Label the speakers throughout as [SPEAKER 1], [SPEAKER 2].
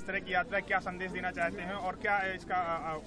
[SPEAKER 1] इस तरह की यात्रा क्या संदेश देना चाहते हैं और क्या इसका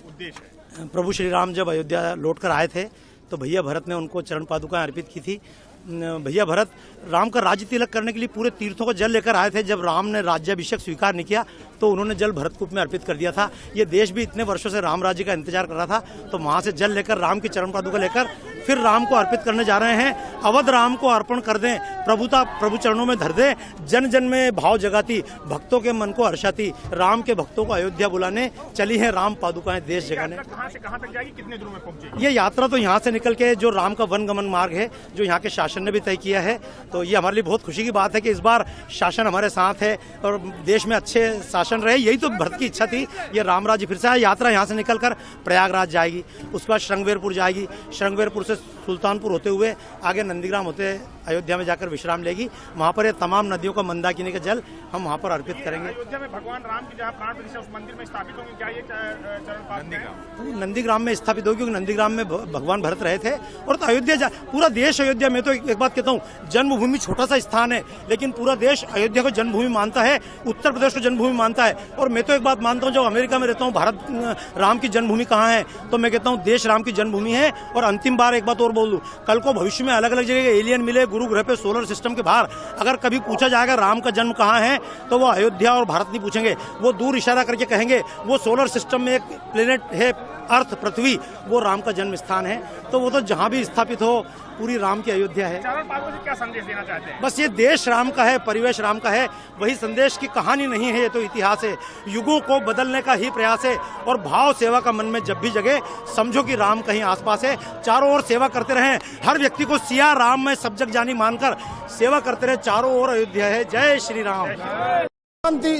[SPEAKER 1] उद्देश्य है?
[SPEAKER 2] प्रभु श्री राम जब अयोध्या लौटकर आए थे तो भैया भरत ने उनको चरण पादुकाएं अर्पित की थी। भैया भरत राम का राज्य तिलक करने के लिए पूरे तीर्थों को जल लेकर आए थे। जब राम ने राज्याभिषेक स्वीकार नहीं किया तो उन्होंने जल भरतकूप में अर्पित कर दिया था। ये देश भी इतने वर्षों से राम राज्य का इंतजार कर रहा था, तो वहां से जल लेकर राम की चरण पादुका लेकर फिर राम को अर्पित करने जा रहे हैं। अवध राम को अर्पण कर दें, प्रभुता प्रभु चरणों में धर दें। जन जन में भाव जगाती, भक्तों के मन को हर्षाती, राम के भक्तों को अयोध्या बुलाने चली है राम पादुकाएं देश जगाने।
[SPEAKER 1] कहां से कहां तक जाएगी, कितने दूर में पहुंचेगी?
[SPEAKER 2] ये यात्रा तो यहाँ से निकल के जो राम का वनगमन मार्ग है, जो यहाँ के शासन ने भी तय किया है, तो ये हमारे लिए बहुत खुशी की बात है कि इस बार शासन हमारे साथ है और देश में अच्छे शासन रहे। यही तो भरत की इच्छा थी। ये राम राज्य फिर से यात्रा यहाँ से निकलकर प्रयागराज जाएगी, उसके बाद श्रृंगवेरपुर जाएगी, श्रृंगवेरपुर से सुल्तानपुर होते हुए आगे नंदीग्राम होते अयोध्या में जाकर विश्राम लेगी। वहाँ पर ये तमाम नदियों का मंदाकिनी का जल हम वहाँ पर अर्पित करेंगे।
[SPEAKER 1] अयोध्या में भगवान राम की जहाँ प्राण प्रतिष्ठा उस मंदिर में स्थापित होंगे, क्या ये चरण पादुका
[SPEAKER 2] नंदीग्राम में स्थापित होगी? क्योंकि नंदीग्राम में भगवान भरत रहे थे। और तो अयोध्या पूरा देश अयोध्या में, तो एक बात कहता हूँ, जन्मभूमि छोटा सा स्थान है लेकिन पूरा देश अयोध्या को जन्मभूमि मानता है, उत्तर प्रदेश को जन्मभूमि मानता है। और मैं तो एक बात मानता हूँ, जब अमेरिका में रहता हूँ, भारत राम की जन्मभूमि कहाँ है, तो मैं कहता हूँ देश राम की जन्मभूमि है। और अंतिम बार एक बात और बोल दूं, कल को भविष्य में अलग अलग जगह एलियन मिले, गुरु ग्रह पे, सोलर सिस्टम के बाहर अगर कभी पूछा जाएगा राम का जन्म कहाँ है, तो वो अयोध्या और भारत नहीं पूछेंगे, वो दूर इशारा करके कहेंगे वो सोलर सिस्टम में एक प्लेनेट है अर्थ, पृथ्वी, वो राम का जन्म स्थान है। तो वो तो जहाँ भी स्थापित हो पूरी राम की अयोध्या है।
[SPEAKER 1] चरण पादुका से क्या संदेश देना चाहते हैं?
[SPEAKER 2] बस ये देश राम का है, परिवेश राम का है, वही संदेश की कहानी नहीं है, ये तो इतिहास है। युगों को बदलने का ही प्रयास है और भाव सेवा का मन में जब भी जगे, समझो कि राम कहीं आसपास है। चारों ओर सेवा करते रहें, हर व्यक्ति को सिया राम में सब जग जानी मानकर सेवा करते रहे। चारों ओर अयोध्या है। जय श्री राम।
[SPEAKER 3] संक्रांति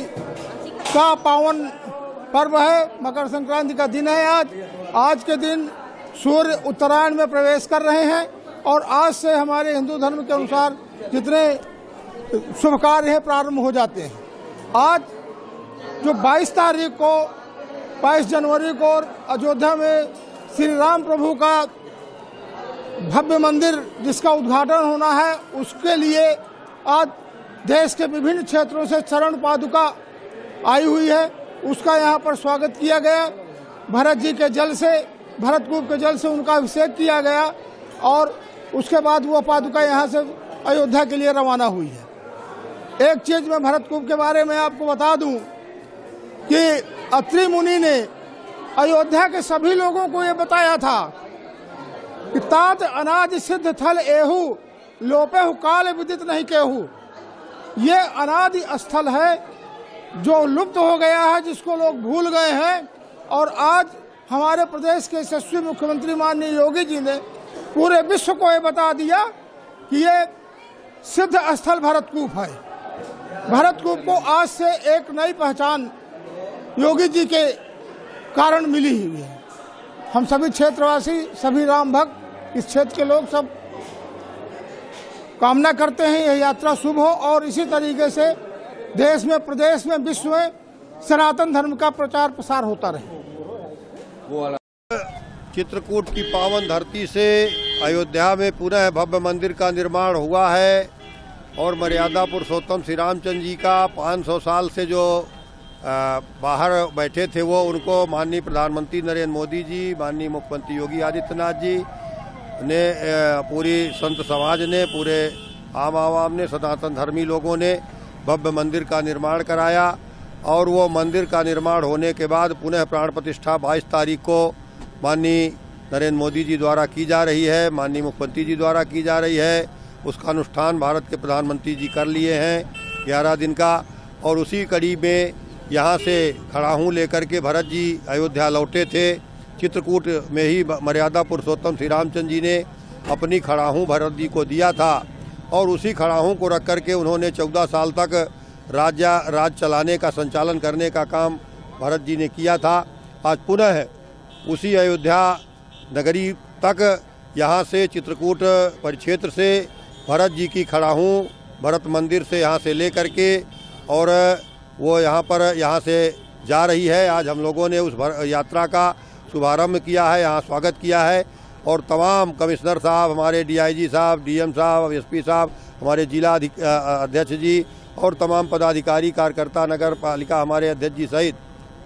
[SPEAKER 3] का पावन पर्व है, मकर संक्रांति का दिन है आज के दिन सूर्य उत्तरायण में प्रवेश कर रहे हैं और आज से हमारे हिंदू धर्म के अनुसार जितने शुभ कार्य हैं प्रारंभ हो जाते हैं। आज जो 22 तारीख को 22 जनवरी को अयोध्या में श्री राम प्रभु का भव्य मंदिर जिसका उद्घाटन होना है, उसके लिए आज देश के विभिन्न क्षेत्रों से चरण पादुका आई हुई है। उसका यहाँ पर स्वागत किया गया। भरत जी के जल से, भरतकूप के जल से उनका अभिषेक किया गया और उसके बाद वो पादुका यहाँ से अयोध्या के लिए रवाना हुई है। एक चीज मैं भरतकूप के बारे में आपको बता दूं कि अत्रि मुनि ने अयोध्या के सभी लोगों को ये बताया था कि तात अनादि सिद्ध थल एहू लोपेहु काल विदित नहीं केहू। ये अनादि स्थल है जो लुप्त हो गया है, जिसको लोग भूल गए हैं। और आज हमारे प्रदेश के यशस्वी मुख्यमंत्री माननीय योगी जी ने पूरे विश्व को ये बता दिया कि ये सिद्ध स्थल भरतकूप है। भरतकूप को आज से एक नई पहचान योगी जी के कारण मिली हुई है। हम सभी क्षेत्रवासी, सभी राम भक्त, इस क्षेत्र के लोग सब कामना करते हैं यह यात्रा शुभ हो और इसी तरीके से देश में, प्रदेश में, विश्व में सनातन धर्म का प्रचार प्रसार होता रहे।
[SPEAKER 4] चित्रकूट की पावन धरती से अयोध्या में पुनः भव्य मंदिर का निर्माण हुआ है और मर्यादा पुरुषोत्तम श्री रामचंद्र जी का 500 साल से जो बाहर बैठे थे वो, उनको माननीय प्रधानमंत्री नरेंद्र मोदी जी, माननीय मुख्यमंत्री योगी आदित्यनाथ जी ने, पूरी संत समाज ने, पूरे आम आवाम ने, सनातन धर्मी लोगों ने भव्य मंदिर का निर्माण कराया। और वो मंदिर का निर्माण होने के बाद पुनः प्राण प्रतिष्ठा 22 तारीख को माननीय नरेंद्र मोदी जी द्वारा की जा रही है, माननीय मुख्यमंत्री जी द्वारा की जा रही है। उसका अनुष्ठान भारत के प्रधानमंत्री जी कर लिए हैं 11 दिन का। और उसी कड़ी में यहाँ से खड़ाहूँ लेकर के भरत जी अयोध्या लौटे थे। चित्रकूट में ही मर्यादा पुरुषोत्तम श्री रामचंद्र जी ने अपनी खड़ाहूँ भरत जी को दिया था और उसी खड़ाहूँ को रख करके उन्होंने 14 साल तक राज चलाने का, संचालन करने का काम भरत जी ने किया था। आज पुनः उसी अयोध्या नगरी तक यहाँ से चित्रकूट परिक्षेत्र से भरत जी की खड़ाहूँ भरत मंदिर से यहाँ से ले करके और वो यहाँ से जा रही है। आज हम लोगों ने उस यात्रा का शुभारंभ किया है, यहाँ स्वागत किया है और तमाम कमिश्नर साहब, हमारे DIG साहब, DM साहब, SP साहब, हमारे जिला अध्यक्ष जी और तमाम पदाधिकारी कार्यकर्ता नगर पालिका हमारे अध्यक्ष जी सहित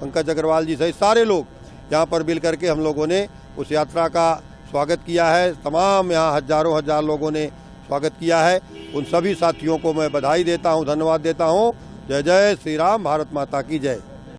[SPEAKER 4] पंकज अग्रवाल जी सहित सारे लोग यहाँ पर मिल करके हम लोगों ने उस यात्रा का स्वागत किया है। तमाम यहाँ हजारों हजार लोगों ने स्वागत किया है। उन सभी साथियों को मैं बधाई देता हूँ, धन्यवाद देता हूँ। जय जय श्री राम, भारत माता की जय।